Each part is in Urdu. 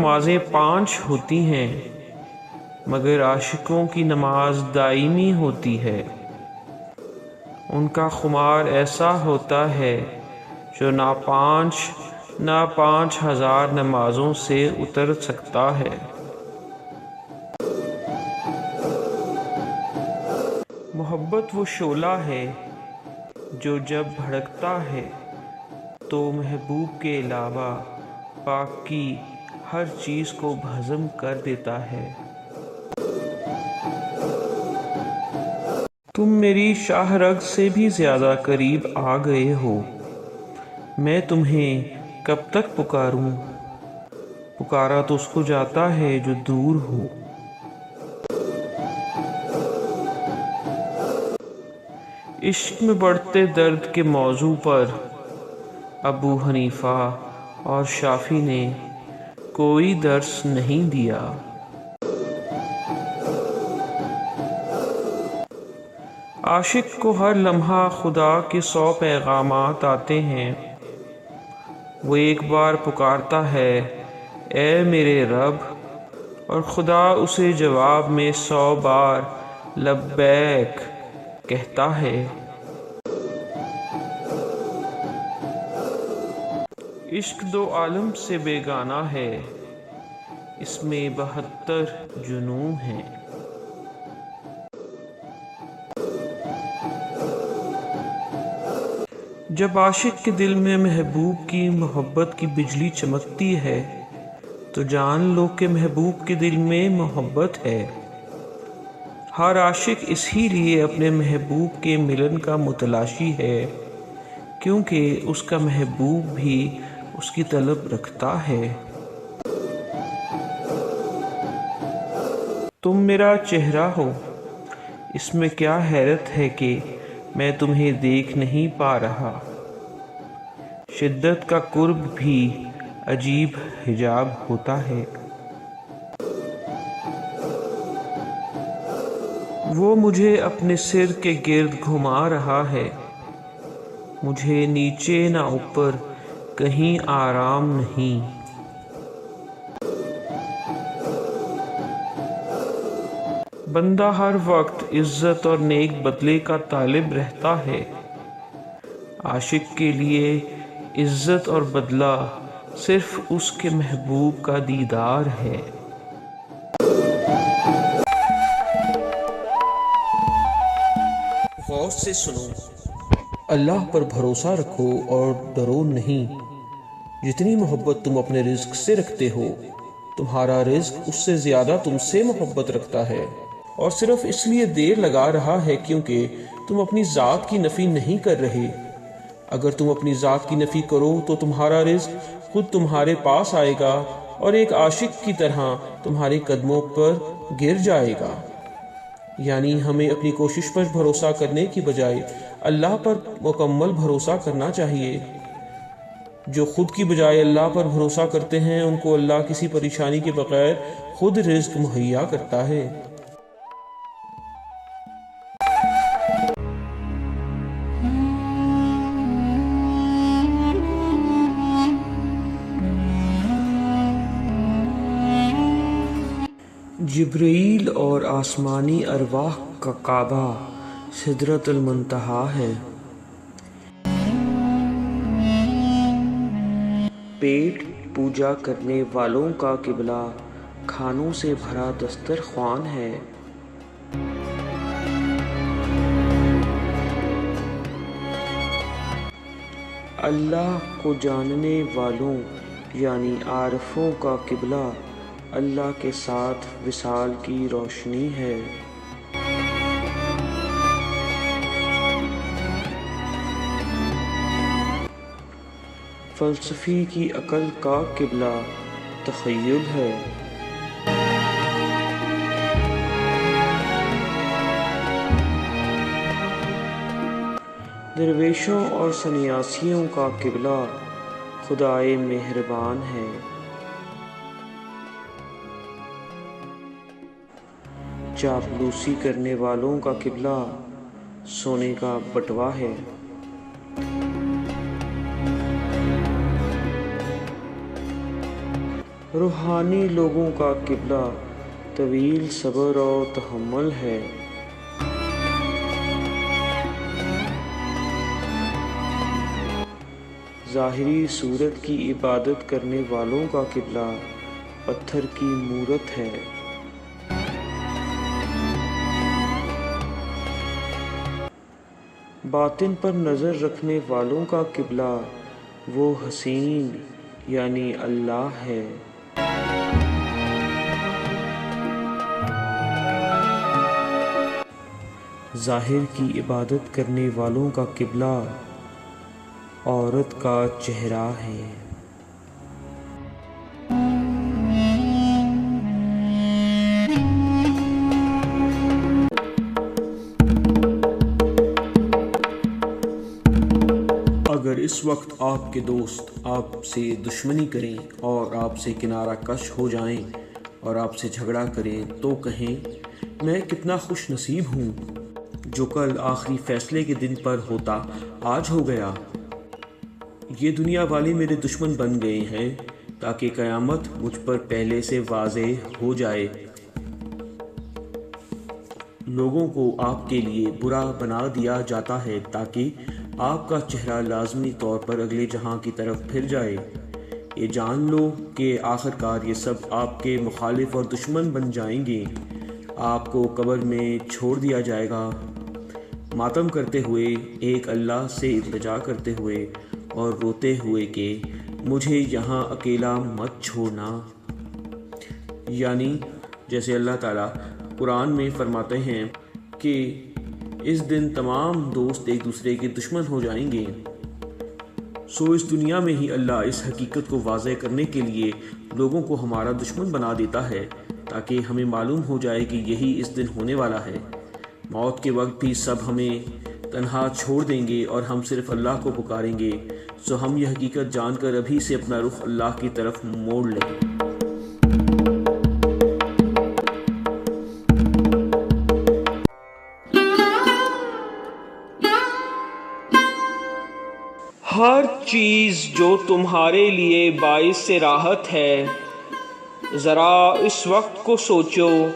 نمازیں 5 ہوتی ہیں، مگر عاشقوں کی نماز دائمی ہوتی ہے۔ ان کا خمار ایسا ہوتا ہے جو نہ 5,000 نمازوں سے اتر سکتا ہے۔ محبت وہ شعلہ ہے جو جب بھڑکتا ہے تو محبوب کے علاوہ باقی ہر چیز کو بھسم کر دیتا ہے۔ تم میری شاہ رگ سے بھی زیادہ قریب آ گئے ہو، میں تمہیں کب تک پکاروں؟ پکارا تو اس کو جاتا ہے جو دور ہو۔ عشق میں بڑھتے درد کے موضوع پر ابو حنیفہ اور شافعی نے کوئی درس نہیں دیا۔ عاشق کو ہر لمحہ خدا کے 100 پیغامات آتے ہیں۔ وہ ایک بار پکارتا ہے اے میرے رب، اور خدا اسے جواب میں 100 بار لبیک کہتا ہے۔ عشق 2 عالم سے بیگانہ ہے، اس میں 72 جنوں ہیں۔ جب عاشق کے دل میں محبوب کی محبت کی بجلی چمکتی ہے تو جان لو کہ محبوب کے دل میں محبت ہے۔ ہر عاشق اسی لیے اپنے محبوب کے ملن کا متلاشی ہے، کیونکہ اس کا محبوب بھی اس کی طلب رکھتا ہے۔ تم میرا چہرہ ہو، اس میں کیا حیرت ہے کہ میں تمہیں دیکھ نہیں پا رہا۔ شدت کا قرب بھی عجیب حجاب ہوتا ہے۔ وہ مجھے اپنے سر کے گرد گھما رہا ہے، مجھے نیچے نہ اوپر کہیں آرام نہیں۔ بندہ ہر وقت عزت اور نیک بدلے کا طالب رہتا ہے۔ عاشق کے لیے عزت اور بدلہ صرف اس کے محبوب کا دیدار ہے۔ غور سے سنو، اللہ پر بھروسہ رکھو اور ڈرو نہیں۔ جتنی محبت تم اپنے رزق سے رکھتے ہو، تمہارا رزق اس سے زیادہ تم سے محبت رکھتا ہے، اور صرف اس لیے دیر لگا رہا ہے کیونکہ تم اپنی ذات کی نفی نہیں کر رہے۔ اگر تم اپنی ذات کی نفی کرو تو تمہارا رزق خود تمہارے پاس آئے گا اور ایک عاشق کی طرح تمہارے قدموں پر گر جائے گا۔ یعنی ہمیں اپنی کوشش پر بھروسہ کرنے کی بجائے اللہ پر مکمل بھروسہ کرنا چاہیے۔ جو خود کی بجائے اللہ پر بھروسہ کرتے ہیں ان کو اللہ کسی پریشانی کے بغیر خود رزق مہیا کرتا ہے۔ جبرائیل اور آسمانی ارواح کا کعبہ سدرۃ المنتہا ہے۔ پیٹ پوجا کرنے والوں کا قبلہ کھانوں سے بھرا دسترخوان ہے۔ اللہ کو جاننے والوں یعنی عارفوں کا قبلہ اللہ کے ساتھ وصال کی روشنی ہے۔ فلسفی کی عقل کا قبلہ تخیل ہے۔ درویشوں اور سنیاسیوں کا قبلہ خدائے مہربان ہے۔ چاپلوسی کرنے والوں کا قبلہ سونے کا بٹوا ہے۔ روحانی لوگوں کا قبلہ طویل صبر اور تحمل ہے۔ ظاہری صورت کی عبادت کرنے والوں کا قبلہ پتھر کی مورت ہے۔ باطن پر نظر رکھنے والوں کا قبلہ وہ حسین یعنی اللہ ہے۔ ظاہر کی عبادت کرنے والوں کا قبلہ عورت کا چہرہ ہے۔ اگر اس وقت آپ کے دوست آپ سے دشمنی کریں اور آپ سے کنارہ کش ہو جائیں اور آپ سے جھگڑا کریں تو کہیں میں کتنا خوش نصیب ہوں، جو کل آخری فیصلے کے دن پر ہوتا آج ہو گیا۔ یہ دنیا والے میرے دشمن بن گئے ہیں تاکہ قیامت مجھ پر پہلے سے واضح ہو جائے۔ لوگوں کو آپ کے لیے برا بنا دیا جاتا ہے تاکہ آپ کا چہرہ لازمی طور پر اگلے جہاں کی طرف پھر جائے۔ یہ جان لو کہ آخرکار یہ سب آپ کے مخالف اور دشمن بن جائیں گے۔ آپ کو قبر میں چھوڑ دیا جائے گا، ماتم کرتے ہوئے، ایک اللہ سے التجا کرتے ہوئے اور روتے ہوئے کہ مجھے یہاں اکیلا مت چھوڑنا۔ یعنی جیسے اللہ تعالیٰ قرآن میں فرماتے ہیں کہ اس دن تمام دوست ایک دوسرے کے دشمن ہو جائیں گے۔ اس دنیا میں ہی اللہ اس حقیقت کو واضح کرنے کے لیے لوگوں کو ہمارا دشمن بنا دیتا ہے تاکہ ہمیں معلوم ہو جائے کہ یہی اس دن ہونے والا ہے۔ موت کے وقت بھی سب ہمیں تنہا چھوڑ دیں گے اور ہم صرف اللہ کو پکاریں گے، ہم یہ حقیقت جان کر ابھی سے اپنا رخ اللہ کی طرف موڑ لیں۔ ہر چیز جو تمہارے لیے باعث راحت ہے، ذرا اس وقت کو سوچو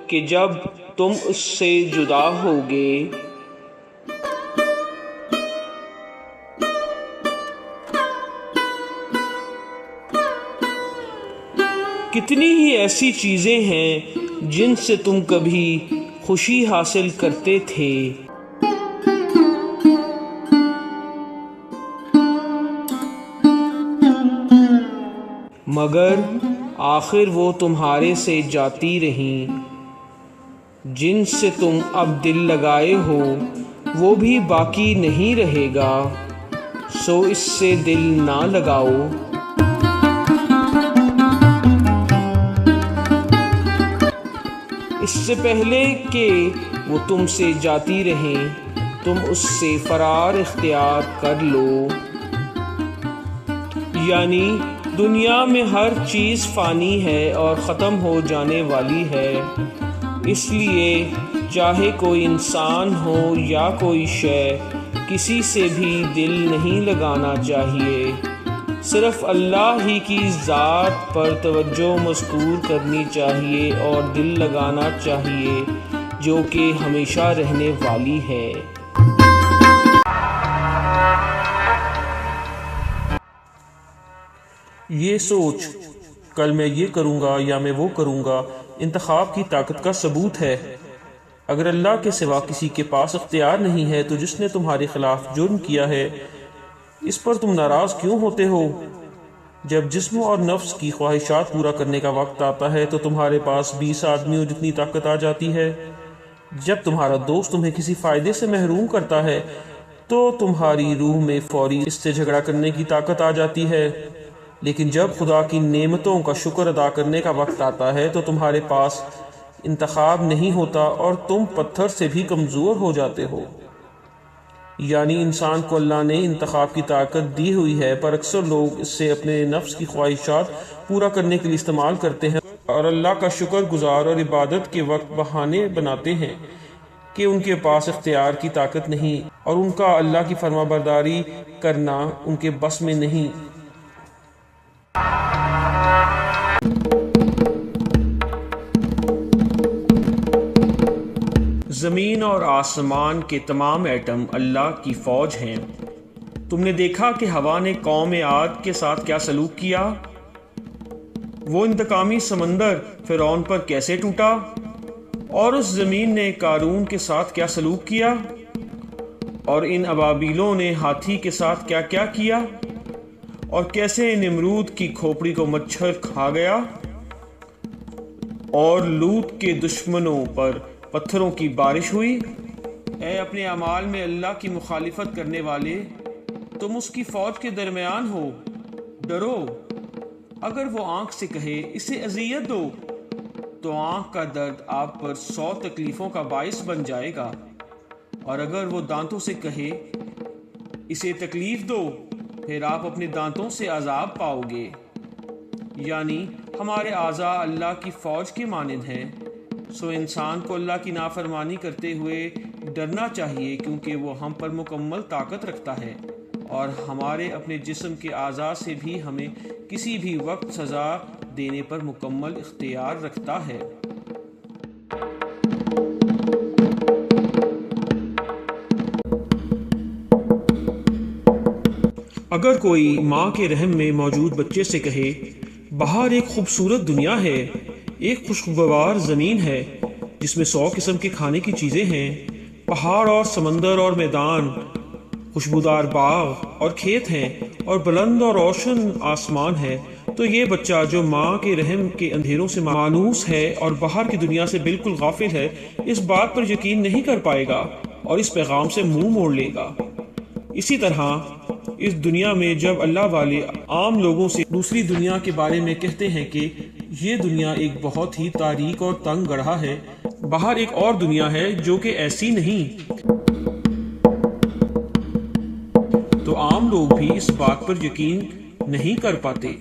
کہ جب تم اس سے جدا ہوگے۔ کتنی ہی ایسی چیزیں ہیں جن سے تم کبھی خوشی حاصل کرتے تھے، مگر آخر وہ تمہارے سے جاتی رہیں۔ جن سے تم اب دل لگائے ہو وہ بھی باقی نہیں رہے گا، اس سے دل نہ لگاؤ۔ اس سے پہلے کہ وہ تم سے جاتی رہیں تم اس سے فرار اختیار کر لو۔ یعنی دنیا میں ہر چیز فانی ہے اور ختم ہو جانے والی ہے، اس لیے چاہے کوئی انسان ہو یا کوئی شے، کسی سے بھی دل نہیں لگانا چاہیے۔ صرف اللہ ہی کی ذات پر توجہ مذکور کرنی چاہیے اور دل لگانا چاہیے جو کہ ہمیشہ رہنے والی ہے۔ یہ سوچ کل میں یہ کروں گا یا میں وہ کروں گا انتخاب کی طاقت کا ثبوت ہے۔ اگر اللہ کے سوا کسی کے پاس اختیار نہیں ہے تو جس نے تمہارے خلاف جرم کیا ہے اس پر تم ناراض کیوں ہوتے ہو؟ جب جسم اور نفس کی خواہشات پورا کرنے کا وقت آتا ہے تو تمہارے پاس 20 آدمیوں جتنی طاقت آ جاتی ہے۔ جب تمہارا دوست تمہیں کسی فائدے سے محروم کرتا ہے تو تمہاری روح میں فوری اس سے جھگڑا کرنے کی طاقت آ جاتی ہے، لیکن جب خدا کی نعمتوں کا شکر ادا کرنے کا وقت آتا ہے تو تمہارے پاس انتخاب نہیں ہوتا اور تم پتھر سے بھی کمزور ہو جاتے ہو۔ یعنی انسان کو اللہ نے انتخاب کی طاقت دی ہوئی ہے، پر اکثر لوگ اس سے اپنے نفس کی خواہشات پورا کرنے کے لیے استعمال کرتے ہیں اور اللہ کا شکر گزار اور عبادت کے وقت بہانے بناتے ہیں کہ ان کے پاس اختیار کی طاقت نہیں اور ان کا اللہ کی فرما برداری کرنا ان کے بس میں نہیں۔ زمین اور آسمان کے تمام ایٹم اللہ کی فوج ہیں۔ تم نے دیکھا کہ ہوا نے قوم عاد کے ساتھ کیا سلوک کیا؟ وہ انتقامی سمندر فرعون پر کیسے ٹوٹا؟ اور اس زمین نے قارون کے ساتھ کیا سلوک کیا؟ اور ان ابابیلوں نے ہاتھی کے ساتھ کیا کیا کیا؟ اور کیسے نمرود کی کھوپڑی کو مچھر کھا گیا؟ اور لوط کے دشمنوں پر پتھروں کی بارش ہوئی۔ اے اپنے اعمال میں اللہ کی مخالفت کرنے والے، تم اس کی فوج کے درمیان ہو، ڈرو۔ اگر وہ آنکھ سے کہے اسے اذیت دو تو آنکھ کا درد آپ پر 100 تکلیفوں کا باعث بن جائے گا، اور اگر وہ دانتوں سے کہے اسے تکلیف دو پھر آپ اپنے دانتوں سے عذاب پاؤ گے۔ یعنی ہمارے اعضاء اللہ کی فوج کے مانند ہیں، سو انسان کو اللہ کی نافرمانی کرتے ہوئے ڈرنا چاہیے، کیونکہ وہ ہم پر مکمل طاقت رکھتا ہے اور ہمارے اپنے جسم کے اعضاء سے بھی ہمیں کسی بھی وقت سزا دینے پر مکمل اختیار رکھتا ہے۔ اگر کوئی ماں کے رحم میں موجود بچے سے کہے باہر ایک خوبصورت دنیا ہے، ایک خوشگوار زمین ہے جس میں 100 قسم کے کھانے کی چیزیں ہیں، پہاڑ اور سمندر اور میدان، خوشبودار باغ اور کھیت ہیں، اور بلند اور روشن آسمان ہے، تو یہ بچہ جو ماں کے رحم کے اندھیروں سے مانوس ہے اور باہر کی دنیا سے بالکل غافل ہے، اس بات پر یقین نہیں کر پائے گا اور اس پیغام سے منہ موڑ لے گا۔ اسی طرح اس دنیا میں جب اللہ والے عام لوگوں سے دوسری دنیا کے بارے میں کہتے ہیں کہ یہ دنیا ایک بہت ہی تاریک اور تنگ گڑھا ہے، باہر ایک اور دنیا ہے جو کہ ایسی نہیں، تو عام لوگ بھی اس بات پر یقین نہیں کر پاتے۔